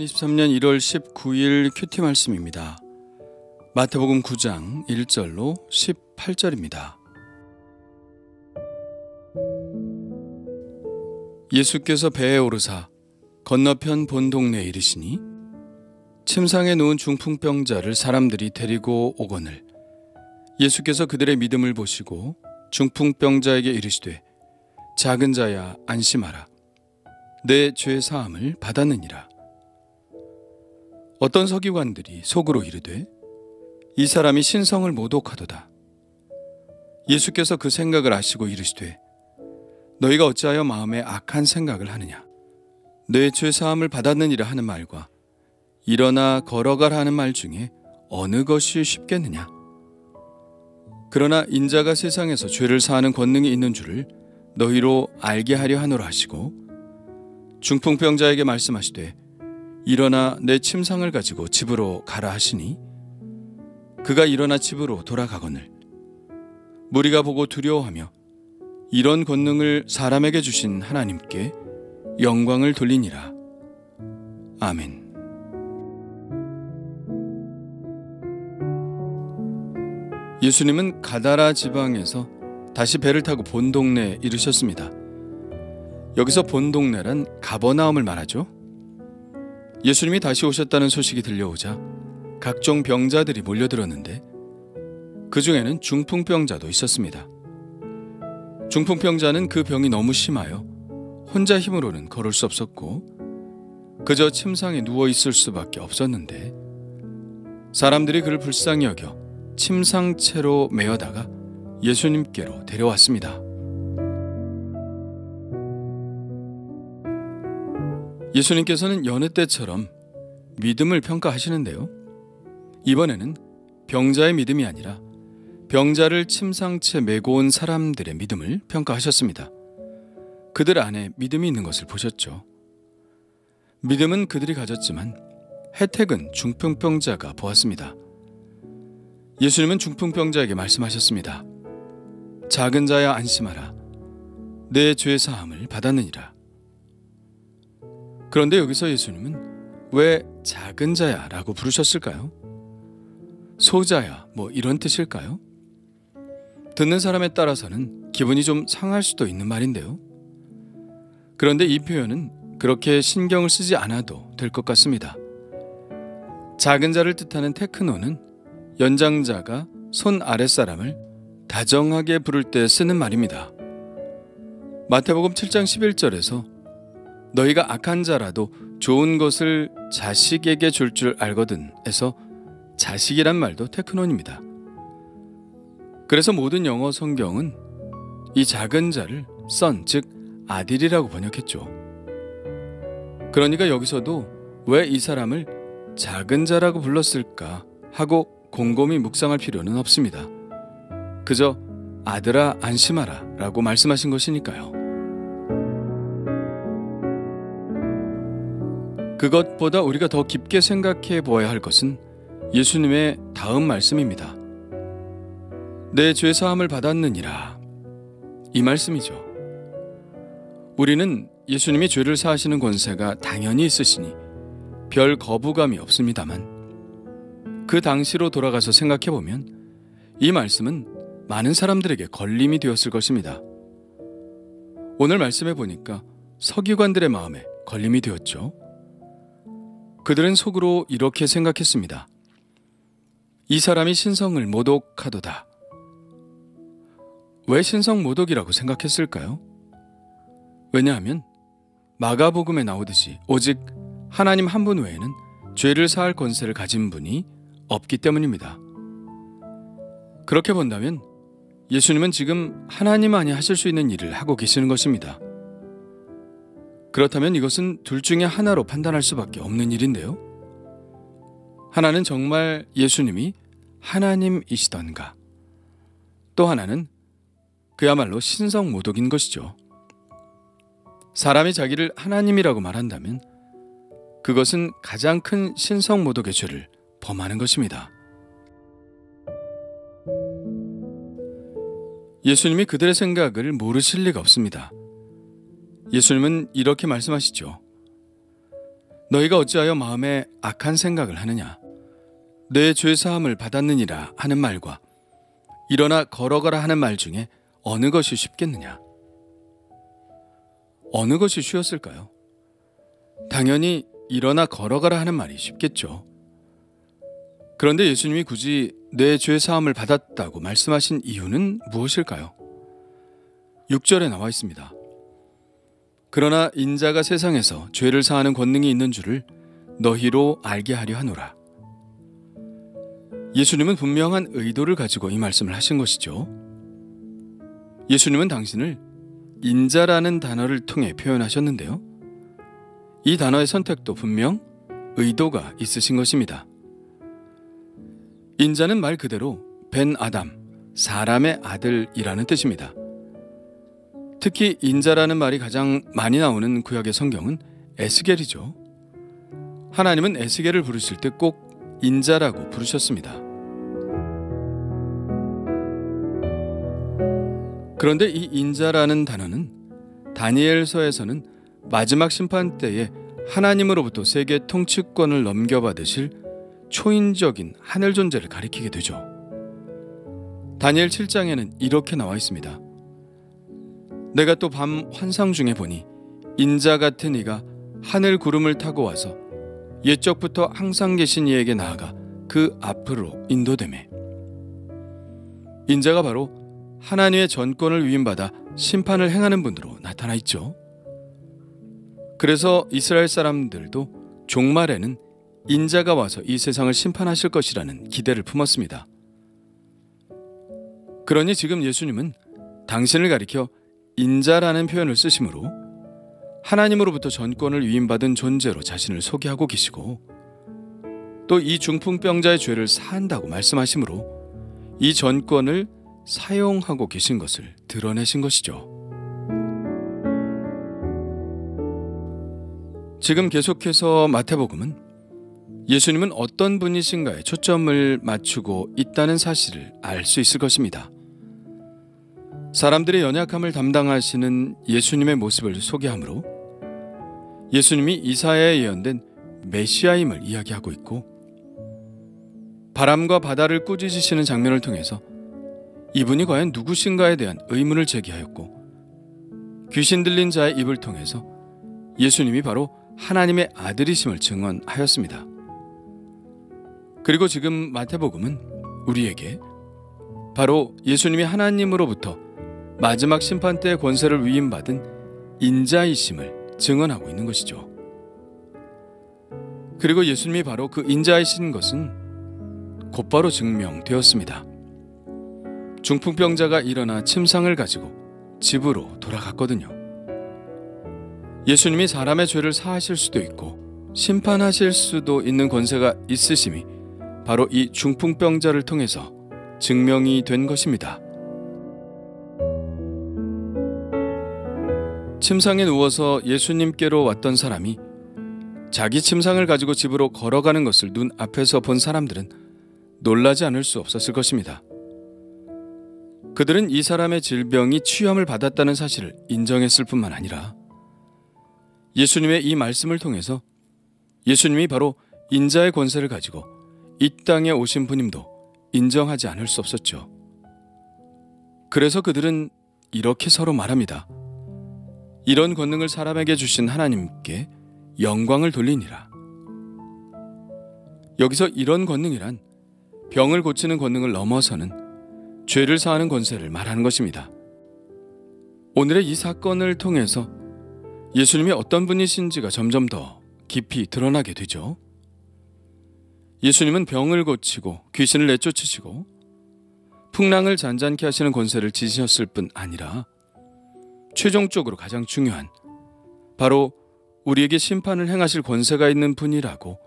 2023년 1월 19일 큐티 말씀입니다. 마태복음 9장 1절로 18절입니다. 예수께서 배에 오르사 건너편 본 동네에 이르시니 침상에 누운 중풍병자를 사람들이 데리고 오거늘 예수께서 그들의 믿음을 보시고 중풍병자에게 이르시되 작은 자야 안심하라 내 죄 사함을 받았느니라. 어떤 서기관들이 속으로 이르되 이 사람이 신성을 모독하도다. 예수께서 그 생각을 아시고 이르시되 너희가 어찌하여 마음에 악한 생각을 하느냐. 내 죄 사함을 받았느니라 하는 말과 일어나 걸어가라 하는 말 중에 어느 것이 쉽겠느냐. 그러나 인자가 세상에서 죄를 사하는 권능이 있는 줄을 너희로 알게 하려 하노라 하시고 중풍병자에게 말씀하시되 일어나 내 침상을 가지고 집으로 가라 하시니 그가 일어나 집으로 돌아가거늘 무리가 보고 두려워하며 이런 권능을 사람에게 주신 하나님께 영광을 돌리니라. 아멘. 예수님은 가다라 지방에서 다시 배를 타고 본 동네에 이르셨습니다. 여기서 본 동네란 가버나움을 말하죠. 예수님이 다시 오셨다는 소식이 들려오자 각종 병자들이 몰려들었는데 그 중에는 중풍병자도 있었습니다. 중풍병자는 그 병이 너무 심하여 혼자 힘으로는 걸을 수 없었고 그저 침상에 누워 있을 수밖에 없었는데 사람들이 그를 불쌍히 여겨 침상채로 메어다가 예수님께로 데려왔습니다. 예수님께서는 여느 때처럼 믿음을 평가하시는데요. 이번에는 병자의 믿음이 아니라 병자를 침상채 메고 온 사람들의 믿음을 평가하셨습니다. 그들 안에 믿음이 있는 것을 보셨죠. 믿음은 그들이 가졌지만 혜택은 중풍병자가 보았습니다. 예수님은 중풍병자에게 말씀하셨습니다. 작은 자야 안심하라. 내 죄 사함을 받았느니라. 그런데 여기서 예수님은 왜 작은 자야 라고 부르셨을까요? 소자야 뭐 이런 뜻일까요? 듣는 사람에 따라서는 기분이 좀 상할 수도 있는 말인데요. 그런데 이 표현은 그렇게 신경을 쓰지 않아도 될 것 같습니다. 작은 자를 뜻하는 테크노는 연장자가 손 아랫사람을 다정하게 부를 때 쓰는 말입니다. 마태복음 7장 11절에서 너희가 악한 자라도 좋은 것을 자식에게 줄 줄 알거든 에서 자식이란 말도 테크논입니다. 그래서 모든 영어 성경은 이 작은 자를 son, 즉 아들이라고 번역했죠. 그러니까 여기서도 왜 이 사람을 작은 자라고 불렀을까 하고 곰곰이 묵상할 필요는 없습니다. 그저 아들아 안심하라 라고 말씀하신 것이니까요. 그것보다 우리가 더 깊게 생각해 보아야 할 것은 예수님의 다음 말씀입니다. 내 죄 사함을 받았느니라. 이 말씀이죠. 우리는 예수님이 죄를 사하시는 권세가 당연히 있으시니 별 거부감이 없습니다만 그 당시로 돌아가서 생각해 보면 이 말씀은 많은 사람들에게 걸림이 되었을 것입니다. 오늘 말씀해 보니까 서기관들의 마음에 걸림이 되었죠. 그들은 속으로 이렇게 생각했습니다. 이 사람이 신성을 모독하도다. 왜 신성 모독이라고 생각했을까요? 왜냐하면 마가복음에 나오듯이 오직 하나님 한 분 외에는 죄를 사할 권세를 가진 분이 없기 때문입니다. 그렇게 본다면 예수님은 지금 하나님만이 하실 수 있는 일을 하고 계시는 것입니다. 그렇다면 이것은 둘 중에 하나로 판단할 수밖에 없는 일인데요. 하나는 정말 예수님이 하나님이시던가, 또 하나는 그야말로 신성 모독인 것이죠. 사람이 자기를 하나님이라고 말한다면 그것은 가장 큰 신성 모독의 죄를 범하는 것입니다. 예수님이 그들의 생각을 모르실 리가 없습니다. 예수님은 이렇게 말씀하시죠. 너희가 어찌하여 마음에 악한 생각을 하느냐? 내 죄사함을 받았느니라 하는 말과 일어나 걸어가라 하는 말 중에 어느 것이 쉽겠느냐? 어느 것이 쉬웠을까요? 당연히 일어나 걸어가라 하는 말이 쉽겠죠. 그런데 예수님이 굳이 내 죄사함을 받았다고 말씀하신 이유는 무엇일까요? 6절에 나와 있습니다. 그러나 인자가 세상에서 죄를 사하는 권능이 있는 줄을 너희로 알게 하려 하노라. 예수님은 분명한 의도를 가지고 이 말씀을 하신 것이죠. 예수님은 당신을 인자라는 단어를 통해 표현하셨는데요. 이 단어의 선택도 분명 의도가 있으신 것입니다. 인자는 말 그대로 벤 아담, 사람의 아들이라는 뜻입니다. 특히 인자라는 말이 가장 많이 나오는 구약의 성경은 에스겔이죠. 하나님은 에스겔을 부르실 때 꼭 인자라고 부르셨습니다. 그런데 이 인자라는 단어는 다니엘서에서는 마지막 심판 때에 하나님으로부터 세계 통치권을 넘겨받으실 초인적인 하늘 존재를 가리키게 되죠. 다니엘 7장에는 이렇게 나와 있습니다. 내가 또 밤 환상 중에 보니 인자 같은 이가 하늘 구름을 타고 와서 옛적부터 항상 계신 이에게 나아가 그 앞으로 인도되매. 인자가 바로 하나님의 전권을 위임받아 심판을 행하는 분으로 나타나 있죠. 그래서 이스라엘 사람들도 종말에는 인자가 와서 이 세상을 심판하실 것이라는 기대를 품었습니다. 그러니 지금 예수님은 당신을 가리켜 인자라는 표현을 쓰심으로 하나님으로부터 전권을 위임받은 존재로 자신을 소개하고 계시고, 또 이 중풍병자의 죄를 사한다고 말씀하심으로 이 전권을 사용하고 계신 것을 드러내신 것이죠. 지금 계속해서 마태복음은 예수님은 어떤 분이신가에 초점을 맞추고 있다는 사실을 알 수 있을 것입니다. 사람들의 연약함을 담당하시는 예수님의 모습을 소개하므로 예수님이 이사야에 예언된 메시아임을 이야기하고 있고, 바람과 바다를 꾸짖으시는 장면을 통해서 이분이 과연 누구신가에 대한 의문을 제기하였고, 귀신 들린 자의 입을 통해서 예수님이 바로 하나님의 아들이심을 증언하였습니다. 그리고 지금 마태복음은 우리에게 바로 예수님이 하나님으로부터 마지막 심판 때의 권세를 위임받은 인자이심을 증언하고 있는 것이죠. 그리고 예수님이 바로 그 인자이신 것은 곧바로 증명되었습니다. 중풍병자가 일어나 침상을 가지고 집으로 돌아갔거든요. 예수님이 사람의 죄를 사하실 수도 있고 심판하실 수도 있는 권세가 있으심이 바로 이 중풍병자를 통해서 증명이 된 것입니다. 침상에 누워서 예수님께로 왔던 사람이 자기 침상을 가지고 집으로 걸어가는 것을 눈앞에서 본 사람들은 놀라지 않을 수 없었을 것입니다. 그들은 이 사람의 질병이 치유함을 받았다는 사실을 인정했을 뿐만 아니라 예수님의 이 말씀을 통해서 예수님이 바로 인자의 권세를 가지고 이 땅에 오신 분임도 인정하지 않을 수 없었죠. 그래서 그들은 이렇게 서로 말합니다. 이런 권능을 사람에게 주신 하나님께 영광을 돌리니라. 여기서 이런 권능이란 병을 고치는 권능을 넘어서는 죄를 사하는 권세를 말하는 것입니다. 오늘의 이 사건을 통해서 예수님이 어떤 분이신지가 점점 더 깊이 드러나게 되죠. 예수님은 병을 고치고 귀신을 내쫓으시고 풍랑을 잔잔케 하시는 권세를 지니셨을 뿐 아니라 최종적으로 가장 중요한 바로 우리에게 심판을 행하실 권세가 있는 분이라고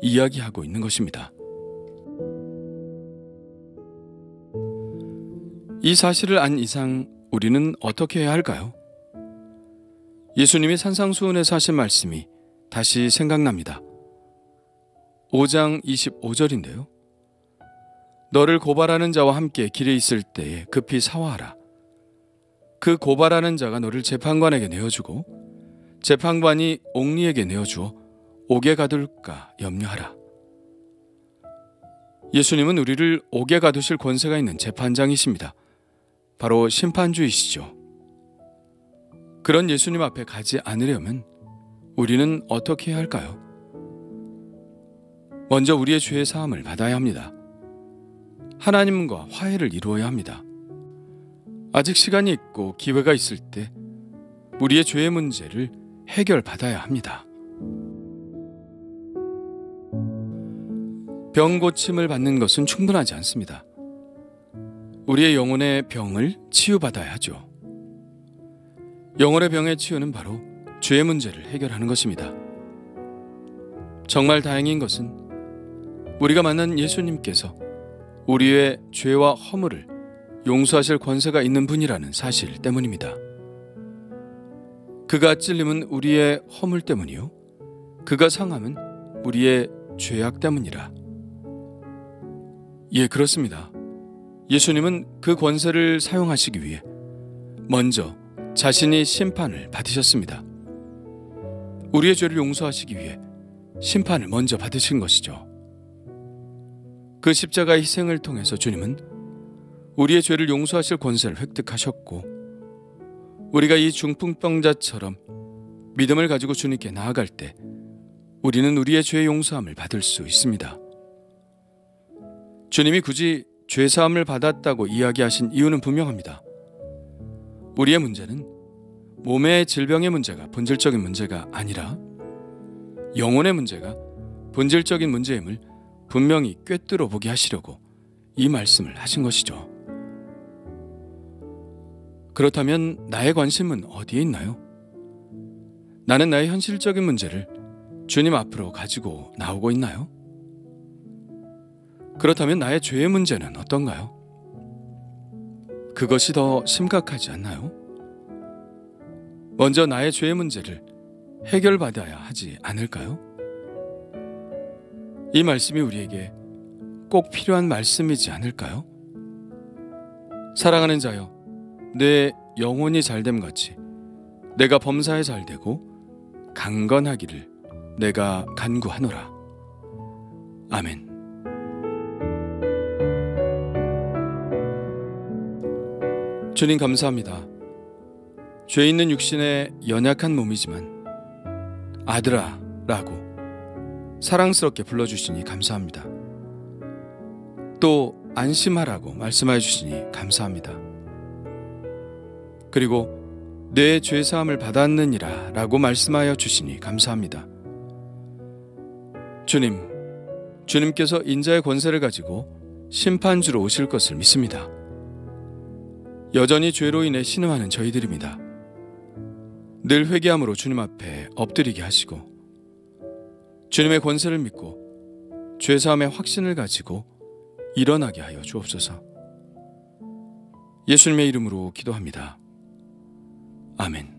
이야기하고 있는 것입니다. 이 사실을 안 이상 우리는 어떻게 해야 할까요? 예수님이 산상수훈에서 하신 말씀이 다시 생각납니다. 5장 25절인데요. 너를 고발하는 자와 함께 길에 있을 때에 급히 사화하라. 그 고발하는 자가 너를 재판관에게 내어주고 재판관이 옥리에게 내어주어 옥에 가둘까 염려하라. 예수님은 우리를 옥에 가두실 권세가 있는 재판장이십니다. 바로 심판주이시죠. 그런 예수님 앞에 가지 않으려면 우리는 어떻게 해야 할까요? 먼저 우리의 죄의 사함을 받아야 합니다. 하나님과 화해를 이루어야 합니다. 아직 시간이 있고 기회가 있을 때 우리의 죄의 문제를 해결받아야 합니다. 병 고침을 받는 것은 충분하지 않습니다. 우리의 영혼의 병을 치유받아야 하죠. 영혼의 병의 치유는 바로 죄의 문제를 해결하는 것입니다. 정말 다행인 것은 우리가 만난 예수님께서 우리의 죄와 허물을 용서하실 권세가 있는 분이라는 사실 때문입니다. 그가 찔림은 우리의 허물 때문이요, 그가 상함은 우리의 죄악 때문이라. 예, 그렇습니다. 예수님은 그 권세를 사용하시기 위해 먼저 자신이 심판을 받으셨습니다. 우리의 죄를 용서하시기 위해 심판을 먼저 받으신 것이죠. 그 십자가의 희생을 통해서 주님은 우리의 죄를 용서하실 권세를 획득하셨고, 우리가 이 중풍병자처럼 믿음을 가지고 주님께 나아갈 때 우리는 우리의 죄 용서함을 받을 수 있습니다. 주님이 굳이 죄사함을 받았다고 이야기하신 이유는 분명합니다. 우리의 문제는 몸의 질병의 문제가 본질적인 문제가 아니라 영혼의 문제가 본질적인 문제임을 분명히 꿰뚫어 보게 하시려고 이 말씀을 하신 것이죠. 그렇다면 나의 관심은 어디에 있나요? 나는 나의 현실적인 문제를 주님 앞으로 가지고 나오고 있나요? 그렇다면 나의 죄의 문제는 어떤가요? 그것이 더 심각하지 않나요? 먼저 나의 죄의 문제를 해결받아야 하지 않을까요? 이 말씀이 우리에게 꼭 필요한 말씀이지 않을까요? 사랑하는 자여, 내 영혼이 잘됨 같이 내가 범사에 잘되고 강건하기를 내가 간구하노라. 아멘. 주님 감사합니다. 죄 있는 육신의 연약한 몸이지만 아들아 라고 사랑스럽게 불러주시니 감사합니다. 또 안심하라고 말씀해 주시니 감사합니다. 그리고 내 죄사함을 받았느니라 라고 말씀하여 주시니 감사합니다. 주님께서 인자의 권세를 가지고 심판주로 오실 것을 믿습니다. 여전히 죄로 인해 신음하는 저희들입니다. 늘 회개함으로 주님 앞에 엎드리게 하시고 주님의 권세를 믿고 죄사함의 확신을 가지고 일어나게 하여 주옵소서. 예수님의 이름으로 기도합니다. 아멘.